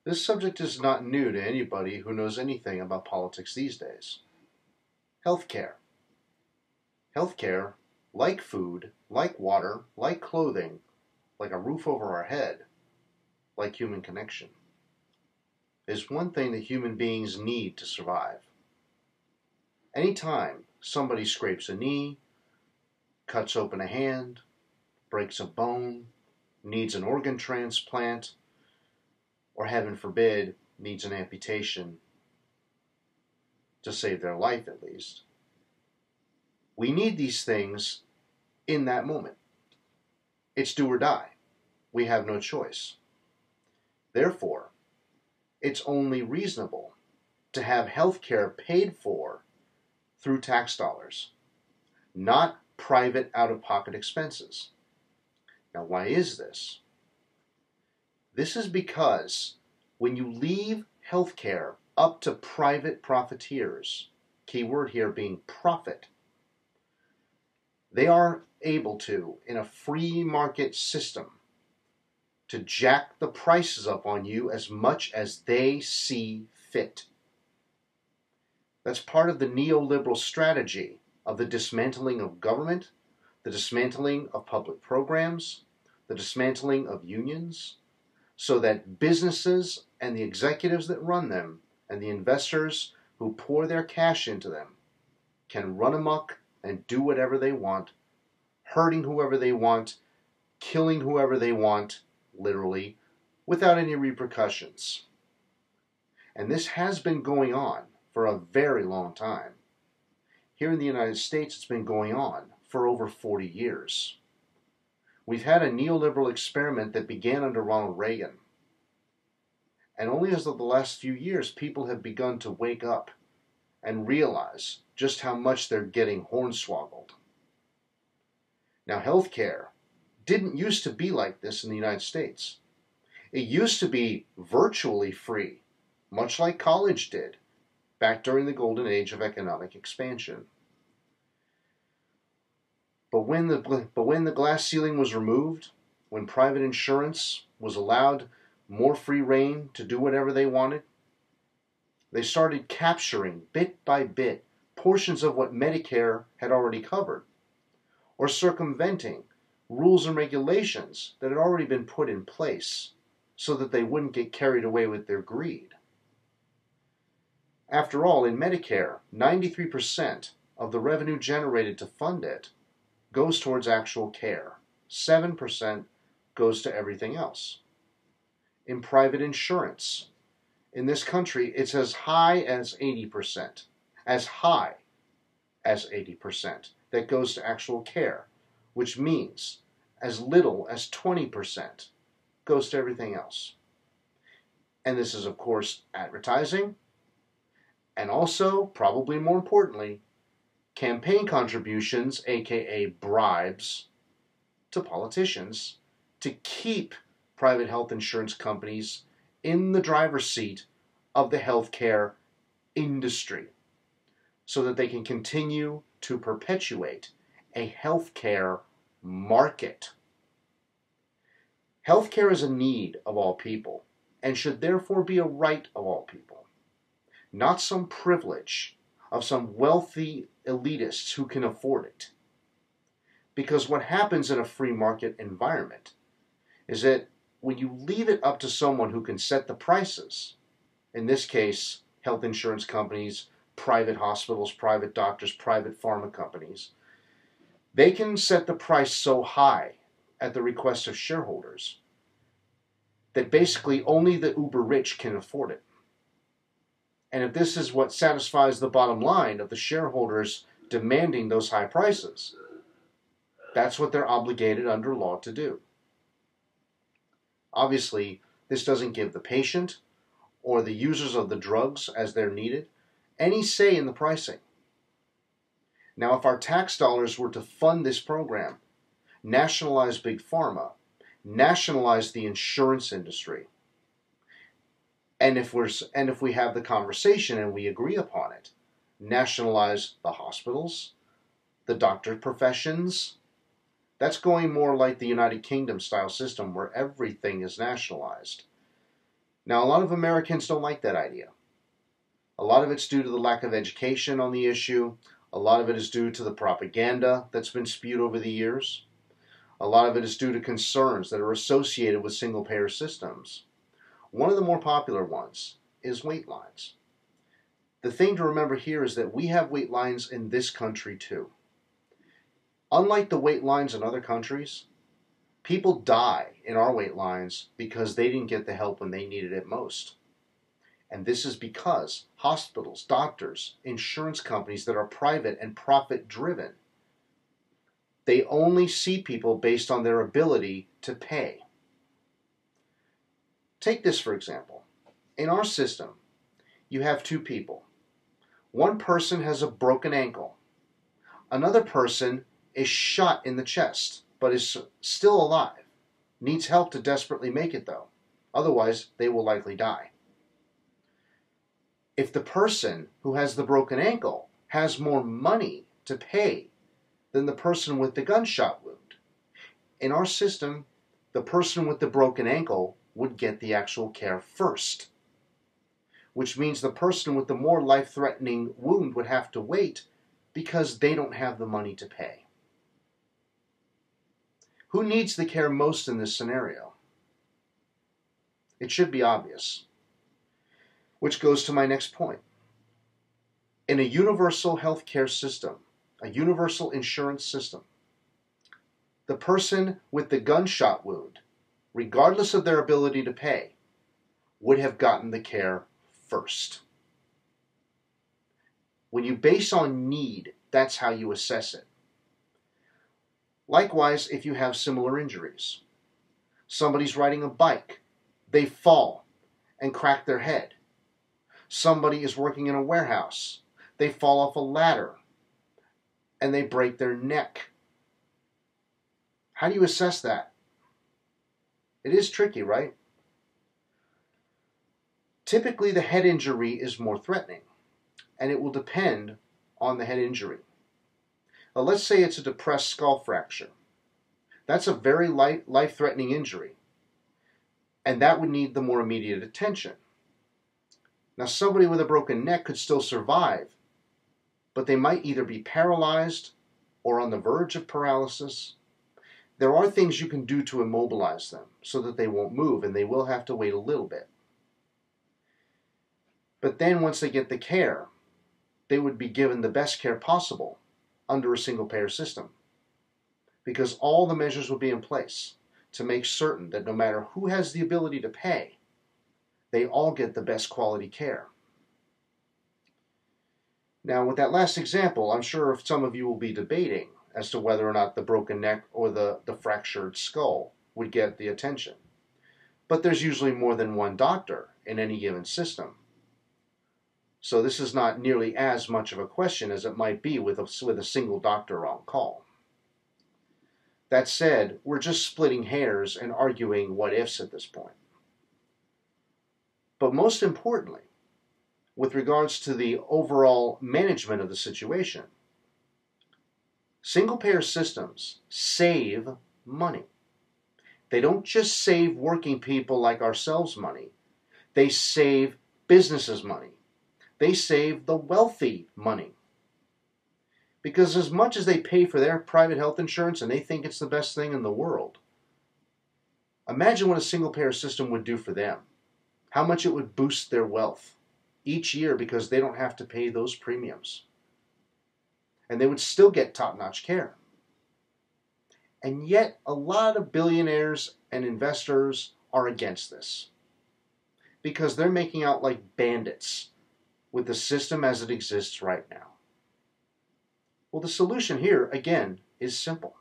This subject is not new to anybody who knows anything about politics these days. Healthcare. Healthcare, like food, like water, like clothing, like a roof over our head, like human connection, is one thing that human beings need to survive. Anytime somebody scrapes a knee, cuts open a hand, breaks a bone, needs an organ transplant, or heaven forbid, needs an amputation to save their life at least, we need these things in that moment. It's do or die. We have no choice. Therefore, it's only reasonable to have health care paid for through tax dollars, not private out-of-pocket expenses. Now, why is this? This is because when you leave health care up to private profiteers, key word here being profit, they are able to, in a free market system, to jack the prices up on you as much as they see fit. That's part of the neoliberal strategy of the dismantling of government, the dismantling of public programs, the dismantling of unions, so that businesses and the executives that run them and the investors who pour their cash into them can run amok and do whatever they want, hurting whoever they want, killing whoever they want, literally, without any repercussions. And this has been going on for a very long time. Here in the United States, it's been going on for over 40 years. We've had a neoliberal experiment that began under Ronald Reagan. And only as of the last few years, people have begun to wake up and realize just how much they're getting hornswoggled. Now, healthcare didn't used to be like this in the United States. It used to be virtually free, much like college did, back during the golden age of economic expansion. But when the glass ceiling was removed, when private insurance was allowed more free rein to do whatever they wanted, they started capturing, bit by bit, portions of what Medicare had already covered, or circumventing rules and regulations that had already been put in place so that they wouldn't get carried away with their greed. After all, in Medicare, 93% of the revenue generated to fund it goes towards actual care. 7% goes to everything else. In private insurance, in this country, it's as high as 80%. As high as 80% that goes to actual care, which means as little as 20% goes to everything else. And this is, of course, advertising, and also, probably more importantly, campaign contributions, aka bribes, to politicians to keep private health insurance companies in the driver's seat of the healthcare industry so that they can continue to perpetuate a healthcare market. Healthcare is a need of all people and should therefore be a right of all people, not some privilege of some wealthy elitists who can afford it. Because what happens in a free market environment is that when you leave it up to someone who can set the prices, in this case, health insurance companies, private hospitals, private doctors, private pharma companies, they can set the price so high at the request of shareholders that basically only the uber rich can afford it. And if this is what satisfies the bottom line of the shareholders demanding those high prices, that's what they're obligated under law to do. Obviously, this doesn't give the patient or the users of the drugs as they're needed any say in the pricing. Now, if our tax dollars were to fund this program, nationalize Big Pharma, nationalize the insurance industry, and if we have the conversation and we agree upon it, nationalize the hospitals, the doctor professions, that's going more like the United Kingdom style system where everything is nationalized. Now, a lot of Americans don't like that idea. A lot of it's due to the lack of education on the issue. A lot of it is due to the propaganda that's been spewed over the years. A lot of it is due to concerns that are associated with single-payer systems. One of the more popular ones is wait lines. The thing to remember here is that we have wait lines in this country too. Unlike the wait lines in other countries, people die in our wait lines because they didn't get the help when they needed it most. And this is because hospitals, doctors, insurance companies that are private and profit-driven, they only see people based on their ability to pay. Take this for example. In our system, you have two people. One person has a broken ankle. Another person is shot in the chest, but is still alive. Needs help to desperately make it though. Otherwise, they will likely die. If the person who has the broken ankle has more money to pay than the person with the gunshot wound, in our system, the person with the broken ankle would get the actual care first, which means the person with the more life-threatening wound would have to wait because they don't have the money to pay. Who needs the care most in this scenario? It should be obvious. Which goes to my next point. In a universal healthcare system, a universal insurance system, the person with the gunshot wound, regardless of their ability to pay, would have gotten the care first. When you base on need, that's how you assess it. Likewise, if you have similar injuries. Somebody's riding a bike, they fall and crack their head. Somebody is working in a warehouse, they fall off a ladder and they break their neck. How do you assess that? It is tricky, right? Typically, the head injury is more threatening, and it will depend on the head injury. Now, let's say it's a depressed skull fracture. That's a very life-threatening injury, and that would need the more immediate attention. Now, somebody with a broken neck could still survive, but they might either be paralyzed or on the verge of paralysis. There are things you can do to immobilize them so that they won't move, and they will have to wait a little bit. But then once they get the care, they would be given the best care possible under a single-payer system, because all the measures would be in place to make certain that no matter who has the ability to pay, they all get the best quality care. Now, with that last example, I'm sure some of you will be debating as to whether or not the broken neck or the fractured skull would get the attention. But there's usually more than one doctor in any given system. So this is not nearly as much of a question as it might be with a single doctor on call. That said, we're just splitting hairs and arguing what ifs at this point. But most importantly, with regards to the overall management of the situation, single-payer systems save money. They don't just save working people like ourselves money. They save businesses money. They save the wealthy money. Because as much as they pay for their private health insurance and they think it's the best thing in the world, imagine what a single-payer system would do for them. How much it would boost their wealth each year because they don't have to pay those premiums. And they would still get top-notch care. And yet, a lot of billionaires and investors are against this because they're making out like bandits with the system as it exists right now. Well, the solution here, again, is simple.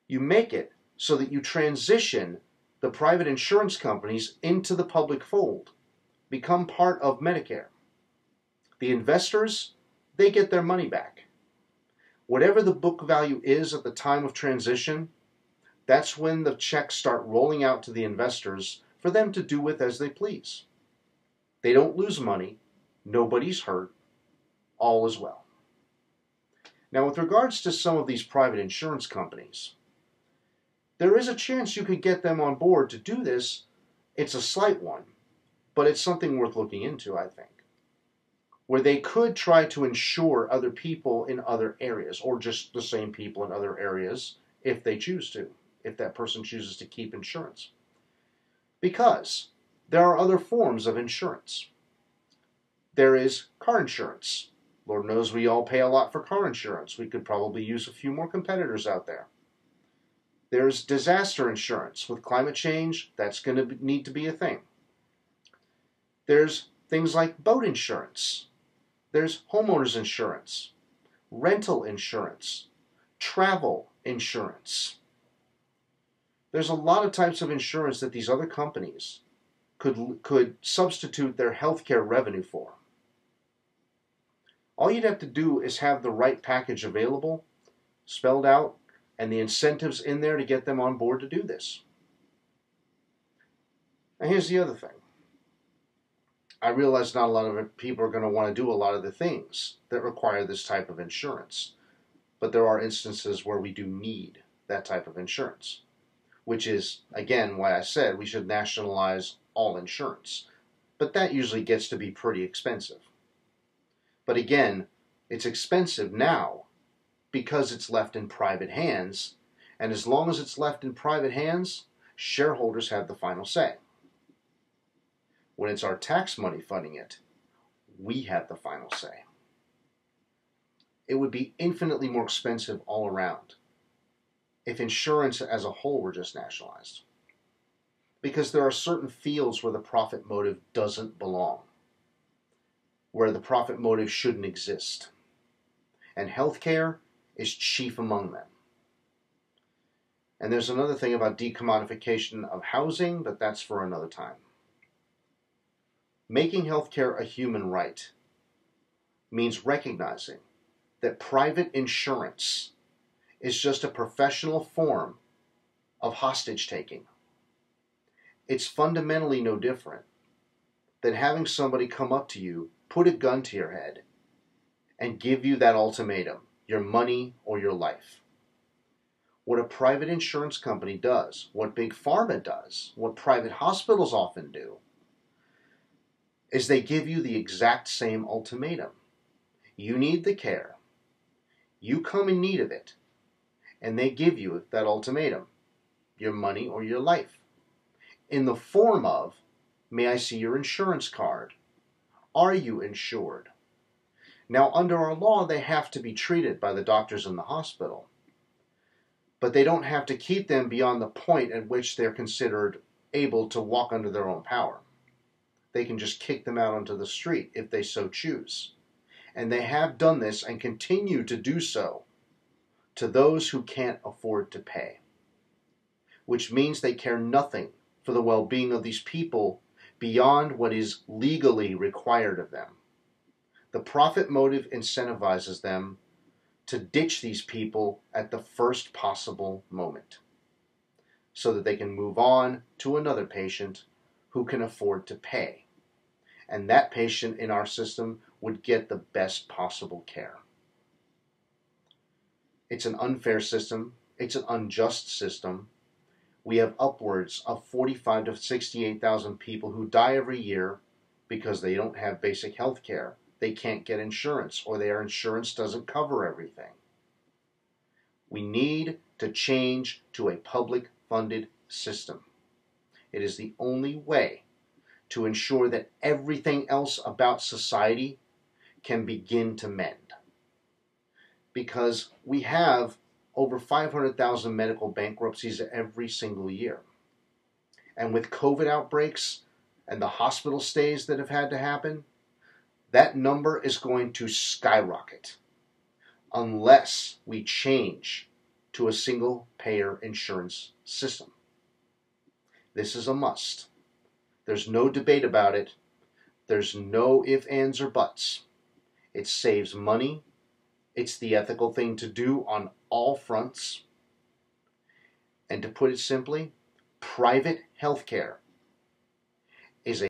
You make it so that you transition the private insurance companies into the public fold, become part of Medicare. The investors, they get their money back. Whatever the book value is at the time of transition, that's when the checks start rolling out to the investors for them to do with as they please. They don't lose money, nobody's hurt, all is well. Now, with regards to some of these private insurance companies, there is a chance you could get them on board to do this It's a slight one, but it's something worth looking into, I think, where they could try to insure other people in other areas, or just the same people in other areas if they choose to, if that person chooses to keep insurance. Because there are other forms of insurance. There is car insurance. Lord knows we all pay a lot for car insurance. We could probably use a few more competitors out there. There's disaster insurance. With climate change, that's going to need to be a thing. There's things like boat insurance. There's homeowners insurance, rental insurance, travel insurance. There's a lot of types of insurance that these other companies could substitute their healthcare revenue for. All you'd have to do is have the right package available, spelled out, and the incentives in there to get them on board to do this. And here's the other thing. I realize not a lot of people are going to want to do a lot of the things that require this type of insurance. But there are instances where we do need that type of insurance. Which is, again, why I said we should nationalize all insurance. But that usually gets to be pretty expensive. But again, it's expensive now because it's left in private hands. And as long as it's left in private hands, shareholders have the final say. When it's our tax money funding it, we have the final say. It would be infinitely more expensive all around if insurance as a whole were just nationalized. Because there are certain fields where the profit motive doesn't belong, where the profit motive shouldn't exist. And healthcare is chief among them. And there's another thing about decommodification of housing, but that's for another time. Making healthcare a human right means recognizing that private insurance is just a professional form of hostage taking. It's fundamentally no different than having somebody come up to you, put a gun to your head, and give you that ultimatum, your money or your life. What a private insurance company does, what Big Pharma does, what private hospitals often do, is they give you the exact same ultimatum. You need the care. You come in need of it. And they give you that ultimatum, your money or your life, in the form of, may I see your insurance card? Are you insured? Now, under our law, they have to be treated by the doctors in the hospital. But they don't have to keep them beyond the point at which they're considered able to walk under their own power. They can just kick them out onto the street if they so choose. And they have done this and continue to do so to those who can't afford to pay. Which means they care nothing for the well-being of these people beyond what is legally required of them. The profit motive incentivizes them to ditch these people at the first possible moment so that they can move on to another patient who can afford to pay. And that patient in our system would get the best possible care. It's an unfair system. It's an unjust system. We have upwards of 45 to 68,000 people who die every year because they don't have basic health care. They can't get insurance, or their insurance doesn't cover everything. We need to change to a public-funded system. It is the only way to ensure that everything else about society can begin to mend. Because we have over 500,000 medical bankruptcies every single year. And with COVID outbreaks and the hospital stays that have had to happen, that number is going to skyrocket unless we change to a single-payer insurance system. This is a must. There's no debate about it. There's no ifs, ands, or buts. It saves money. It's the ethical thing to do on all fronts. And to put it simply, private healthcare